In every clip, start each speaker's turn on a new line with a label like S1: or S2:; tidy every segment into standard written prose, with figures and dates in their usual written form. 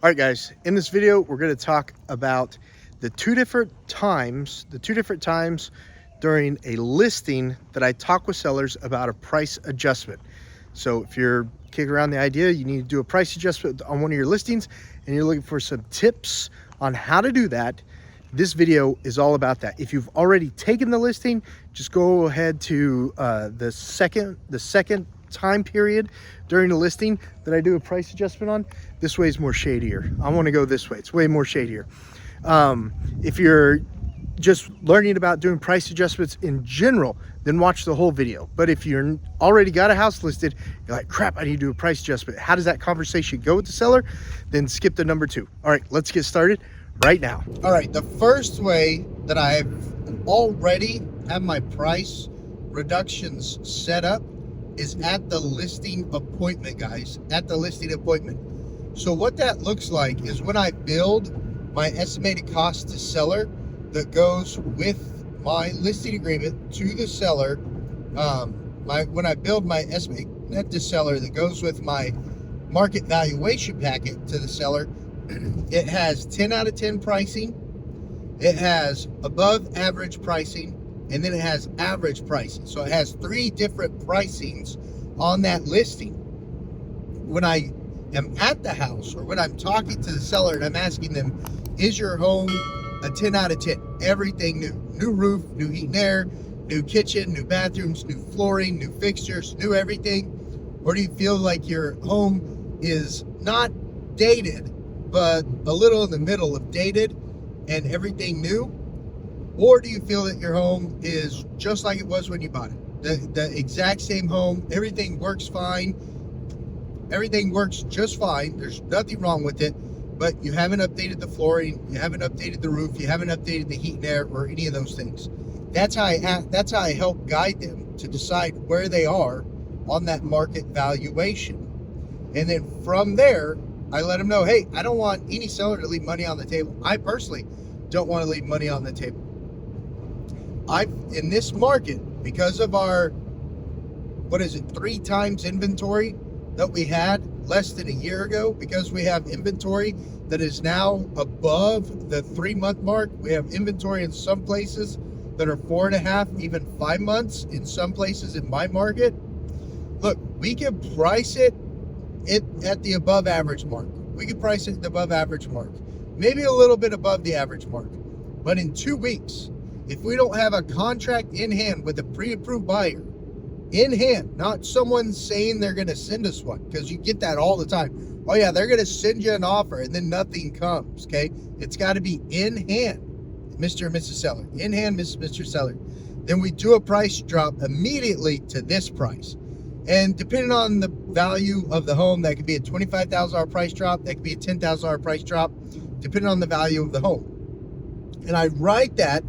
S1: All right, guys, in this video, we're going to talk about the two different times during a listing that I talk with sellers about a price adjustment. So if you're kicking around the idea, you need to do a price adjustment on one of your listings and you're looking for some tips on how to do that, this video is all about that. If you've already taken the listing, just go ahead to the second time period during the listing that I do a price adjustment on. This way is more shadier. I want to go this way. It's way more shadier. If you're just learning about doing price adjustments in general, then watch the whole video. But if you're already got a house listed, you're like, crap, I need to do a price adjustment. How does that conversation go with the seller? Then skip to number 2. All right, let's get started right now. All right, the first way that I've already have my price reductions set up is at the listing appointment, guys, at the listing appointment. So what that looks like is when I build my estimated cost to seller that goes with my listing agreement to the seller, when I build my estimate net to seller that goes with my market valuation packet to the seller, it has 10 out of 10 pricing, it has above average pricing, and then it has average pricing. So it has 3 different pricings on that listing. When I am at the house or when I'm talking to the seller and I'm asking them, is your home a 10 out of 10? Everything new. New roof, new heat and air, new kitchen, new bathrooms, new flooring, new fixtures, new everything? Or do you feel like your home is not dated, but a little in the middle of dated and everything new? Or do you feel that your home is just like it was when you bought it? The exact same home, everything works fine, everything works just fine, there's nothing wrong with it, but you haven't updated the flooring, you haven't updated the roof, you haven't updated the heat and air or any of those things. That's how I help guide them to decide where they are on that market valuation. And then from there, I let them know, hey, I don't want any seller to leave money on the table. I personally don't want to leave money on the table. In this market, because of our, 3 times inventory that we had less than a year ago, because we have inventory that is now above the 3-month mark. We have inventory in some places that are 4.5, even 5 months in some places in my market. Look, we can price it at the above average mark. We can price it at the above average mark, maybe a little bit above the average mark. But in 2 weeks, if we don't have a contract in hand with a pre-approved buyer in hand, not someone saying they're going to send us one, because you get that all the time. Oh yeah, they're going to send you an offer and then nothing comes. Okay, it's got to be in hand, Mr. and Mrs. Seller, in hand, Mr. Seller. Then we do a price drop immediately to this price. And depending on the value of the home, that could be a $25,000 price drop, that could be a $10,000 price drop, depending on the value of the home. And I write that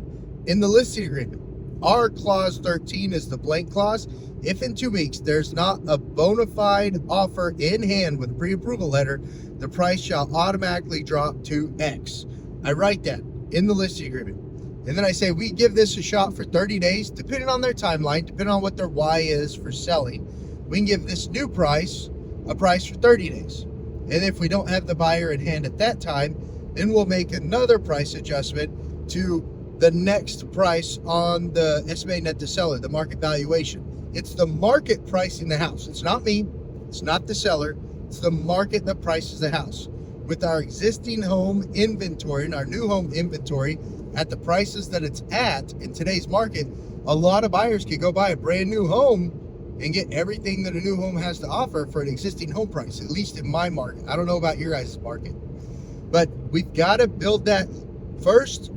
S1: in the listing agreement. Our clause 13 is the blank clause. If in 2 weeks there's not a bona fide offer in hand with a pre-approval letter, the price shall automatically drop to X. I write that in the listing agreement. And then I say we give this a shot for 30 days, depending on their timeline, depending on what their why is for selling. We can give this new price a price for 30 days. And if we don't have the buyer in hand at that time, then we'll make another price adjustment to the next price on the estimated net to seller, the market valuation. It's the market pricing the house. It's not me, it's not the seller, it's the market that prices the house. With our existing home inventory and our new home inventory at the prices that it's at in today's market, a lot of buyers could go buy a brand new home and get everything that a new home has to offer for an existing home price, at least in my market. I don't know about your guys' market, but we've got to build that first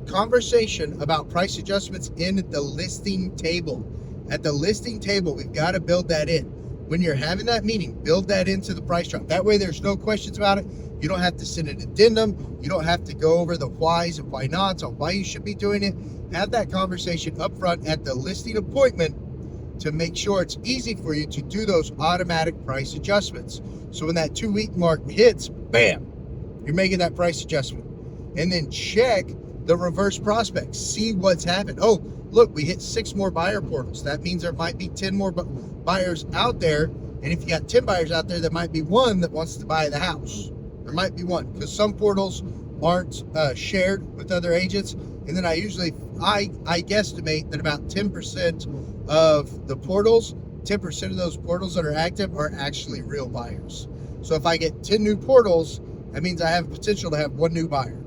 S1: conversation about price adjustments in the listing table. At the listing table, we've got to build that in. When you're having that meeting, build that into the price drop. That way there's no questions about it. You don't have to send an addendum. You don't have to go over the whys and why nots on why you should be doing it. Have that conversation up front at the listing appointment to make sure it's easy for you to do those automatic price adjustments. So when that 2-week mark hits, bam, you're making that price adjustment. And then check the reverse prospects, see what's happened. Oh, look, we hit 6 more buyer portals. That means there might be 10 more buyers out there. And if you got 10 buyers out there, there might be 1 that wants to buy the house. There might be one, because some portals aren't shared with other agents. And then I guesstimate that about 10% of the portals, 10% of those portals that are active are actually real buyers. So if I get 10 new portals, that means I have potential to have one new buyer.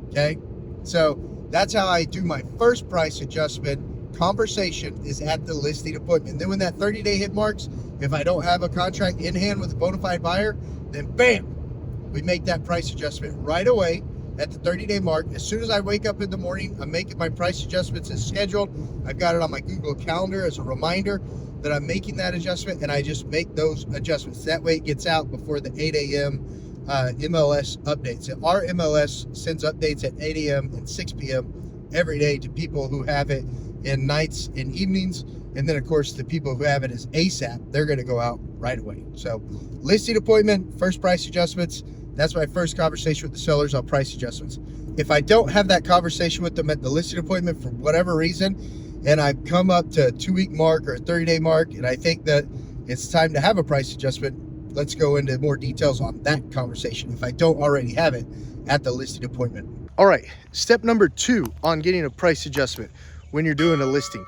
S1: Okay, so that's how I do my first price adjustment. Conversation is at the listing appointment. Then when that 30-day hit marks, if I don't have a contract in hand with a bona fide buyer, then bam, we make that price adjustment right away at the 30-day mark. As soon as I wake up in the morning, I'm making my price adjustments as scheduled. I've got it on my Google Calendar as a reminder that I'm making that adjustment, and I just make those adjustments. That way it gets out before the 8 a.m. MLS updates. Our MLS sends updates at 8 a.m. and 6 p.m. every day to people who have it in nights and evenings. And then, of course, the people who have it as ASAP, they're going to go out right away. So listing appointment, first price adjustments. That's my first conversation with the sellers on price adjustments. If I don't have that conversation with them at the listing appointment for whatever reason, and I've come up to a 2-week mark or a 30-day mark, and I think that it's time to have a price adjustment, let's go into more details on that conversation if I don't already have it at the listing appointment. All right, step number 2 on getting a price adjustment when you're doing a listing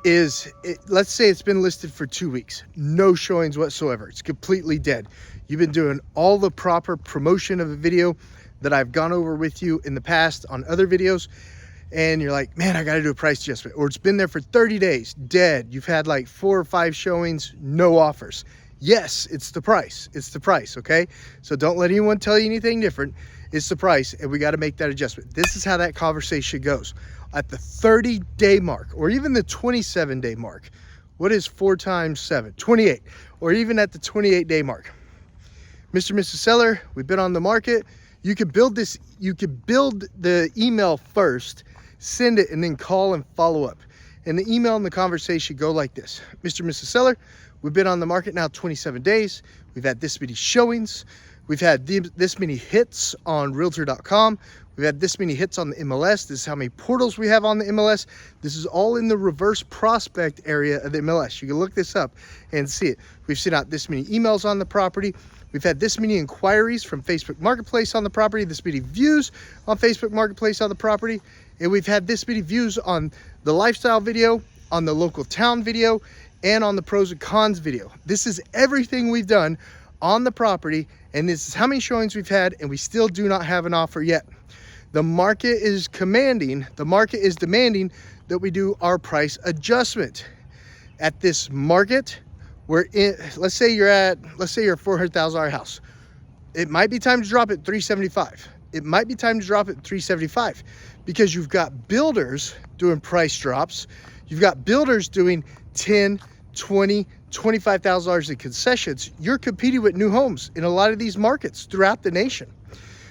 S1: is, let's say it's been listed for 2 weeks, no showings whatsoever. It's completely dead. You've been doing all the proper promotion of a video that I've gone over with you in the past on other videos, and you're like, man, I got to do a price adjustment. Or it's been there for 30 days, dead. You've had like 4 or 5 showings, no offers. Yes, it's the price. It's the price, okay? So don't let anyone tell you anything different. It's the price, and we got to make that adjustment. This is how that conversation goes. At the 30-day mark, or even the 27-day mark, what is 4 times 7? 28. Or even at the 28-day mark. Mr. and Mrs. Seller, we've been on the market. You could build this, you could build the email first, send it, and then call and follow up. And the email and the conversation go like this. Mr. and Mrs. Seller, we've been on the market now 27 days. We've had this many showings. We've had this many hits on Realtor.com. We've had this many hits on the MLS. This is how many portals we have on the MLS. This is all in the reverse prospect area of the MLS. You can look this up and see it. We've sent out this many emails on the property. We've had this many inquiries from Facebook Marketplace on the property, this many views on Facebook Marketplace on the property, and we've had this many views on the lifestyle video, on the local town video, and on the pros and cons video. This is everything we've done on the property, and this is how many showings we've had, and we still do not have an offer yet. The market is demanding that we do our price adjustment. At this market, let's say you're a $400,000 house. It might be time to drop it $375. It might be time to drop it $375 because you've got builders doing price drops. You've got builders doing $10,000, $20,000, $25,000 in concessions. You're competing with new homes in a lot of these markets throughout the nation.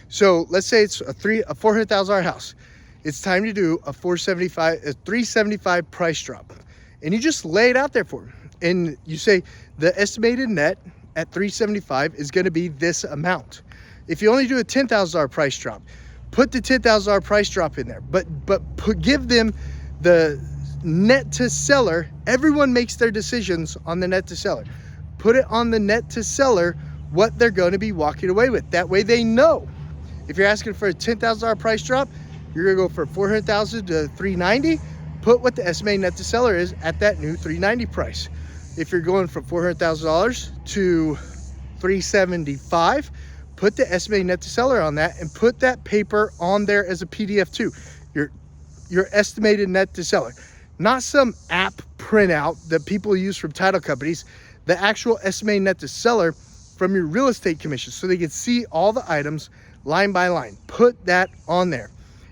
S1: So let's say it's a $400,000 house. It's time to do a $375 price drop, and you just lay it out there for them. And you say the estimated net at $375 is going to be this amount. If you only do a $10,000 price drop, put the $10,000 price drop in there. But give them the net to seller. Everyone makes their decisions on the net to seller. Put it on the net to seller what they're going to be walking away with. That way they know. If you're asking for a $10,000 price drop, you're going to go for $400,000 to $390. Put what the estimated net to seller is at that new $390 price. If you're going from $400,000 to $375, put the estimated net to seller on that and put that paper on there as a PDF too. Your estimated net to seller, not some app printout that people use from title companies, the actual estimated net to seller from your real estate commission so they can see all the items line by line. Put that on there.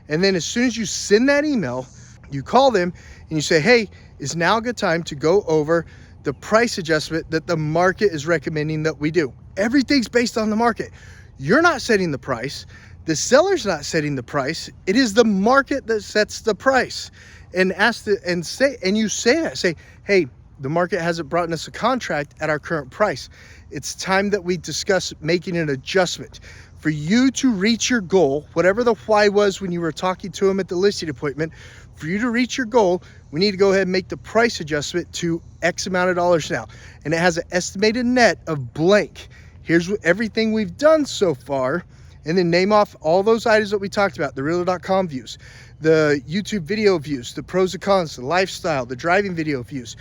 S1: And then as soon as you send that email, you call them and you say, hey, is now a good time to go over the price adjustment that the market is recommending that we do. Everything's based on the market. You're not setting the price. The seller's not setting the price. It is the market that sets the price. And you say, hey, the market hasn't brought us a contract at our current price. It's time that we discuss making an adjustment. For you to reach your goal, whatever the why was when you were talking to them at the listing appointment, for you to reach your goal, we need to go ahead and make the price adjustment to X amount of dollars now. And it has an estimated net of blank. Here's everything we've done so far. and then name off all those items that we talked about, the realtor.com views, the YouTube video views, the pros and cons, the lifestyle, the driving video views.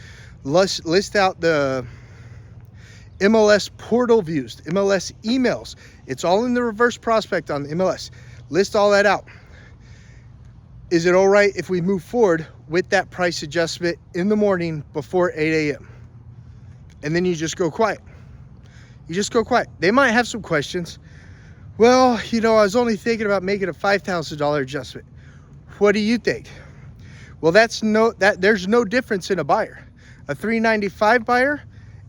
S1: List out the MLS portal views, MLS emails. It's all in the reverse prospect on the MLS. List all that out. Is it all right if we move forward with that price adjustment in the morning before 8 a.m.? And then you just go quiet. You just go quiet. They might have some questions. Well, you know, I was only thinking about making a $5,000 adjustment. What do you think? Well, there's no difference in a buyer. A $395 buyer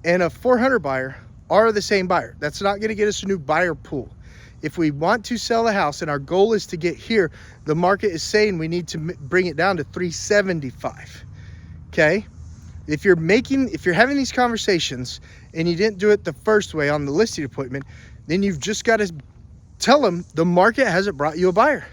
S1: and a $400 buyer are the same buyer. That's not going to get us a new buyer pool. If we want to sell a house and our goal is to get here, the market is saying we need to bring it down to $375. Okay? If you're having these conversations and you didn't do it the first way on the listing appointment, then you've just got to tell them the market hasn't brought you a buyer.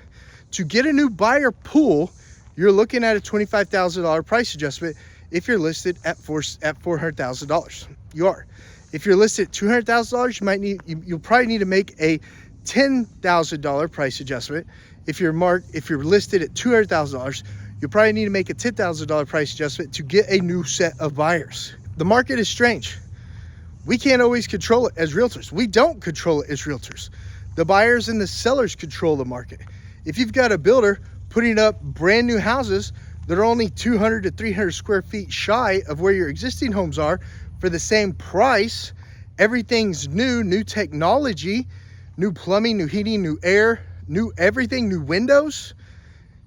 S1: To get a new buyer pool, you're looking at a $25,000 price adjustment. If you're listed at $400,000, you are. If you're listed at $200,000, you'll probably need to make a $10,000 price adjustment. If you're listed at $200,000, you'll probably need to make a $10,000 price adjustment to get a new set of buyers. The market is strange. We can't always control it as realtors. We don't control it as realtors. The buyers and the sellers control the market. If you've got a builder putting up brand new houses that are only 200 to 300 square feet shy of where your existing homes are for the same price, everything's new technology, new plumbing, new heating, new air, new everything, new windows.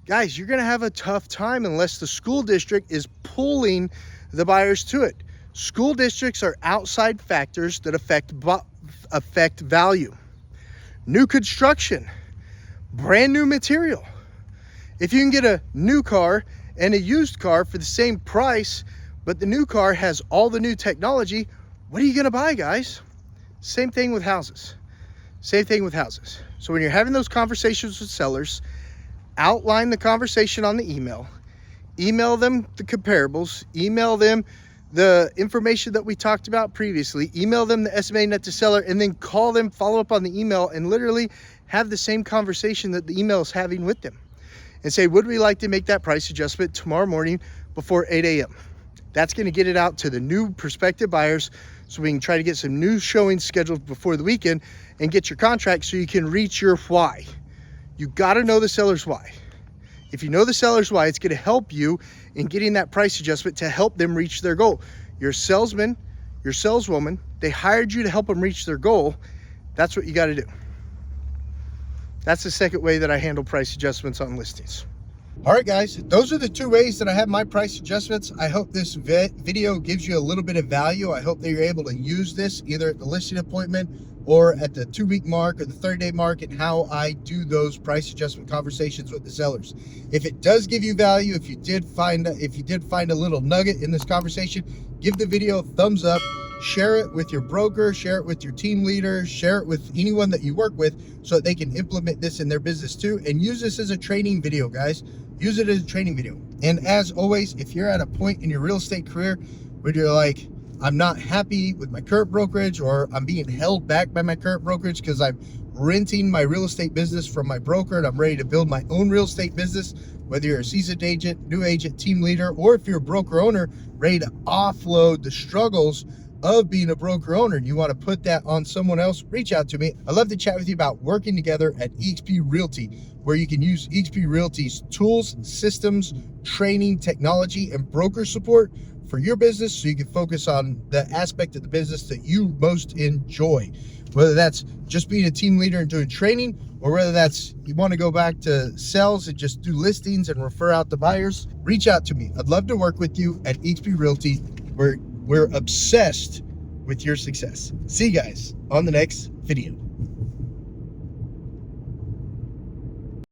S1: Guys, you're going to have a tough time unless the school district is pulling the buyers to it. School districts are outside factors that affect value. New construction, brand new material. If you can get a new car and a used car for the same price, but the new car has all the new technology, what are you going to buy, guys? Same thing with houses. Same thing with houses. So when you're having those conversations with sellers, outline the conversation on the email. Email them the comparables. Email them the information that we talked about previously. Email them the estimated net to seller, and then call them, follow up on the email, and literally have the same conversation that the email is having with them. And say, would we like to make that price adjustment tomorrow morning before 8 a.m.? That's going to get it out to the new prospective buyers so we can try to get some new showings scheduled before the weekend and get your contract so you can reach your why. You got to know the seller's why. If you know the seller's why, it's going to help you in getting that price adjustment to help them reach their goal. Your salesman, your saleswoman, they hired you to help them reach their goal. That's what you got to do. That's the second way that I handle price adjustments on listings. All right, guys, those are the two ways that I have my price adjustments. I hope this video gives you a little bit of value. I hope that you're able to use this either at the listing appointment or at the 2-week mark or the 30-day mark, and how I do those price adjustment conversations with the sellers. If it does give you value, if you did find a little nugget in this conversation, give the video a thumbs up. Share it with your broker, share it with your team leader, share it with anyone that you work with so that they can implement this in their business too. And use this as a training video, guys. Use it as a training video. And as always, if you're at a point in your real estate career where you're like, I'm not happy with my current brokerage, or I'm being held back by my current brokerage because I'm renting my real estate business from my broker and I'm ready to build my own real estate business, whether you're a seasoned agent, new agent, team leader, or if you're a broker owner ready to offload the struggles of being a broker owner and you want to put that on someone else, reach out to me. I'd love to chat with you about working together at eXp Realty, where you can use eXp Realty's tools, systems, training, technology, and broker support for your business so you can focus on the aspect of the business that you most enjoy. Whether that's just being a team leader and doing training, or whether that's you want to go back to sales and just do listings and refer out the buyers, reach out to me. I'd love to work with you at eXp Realty. We're obsessed with your success. See you guys on the next video.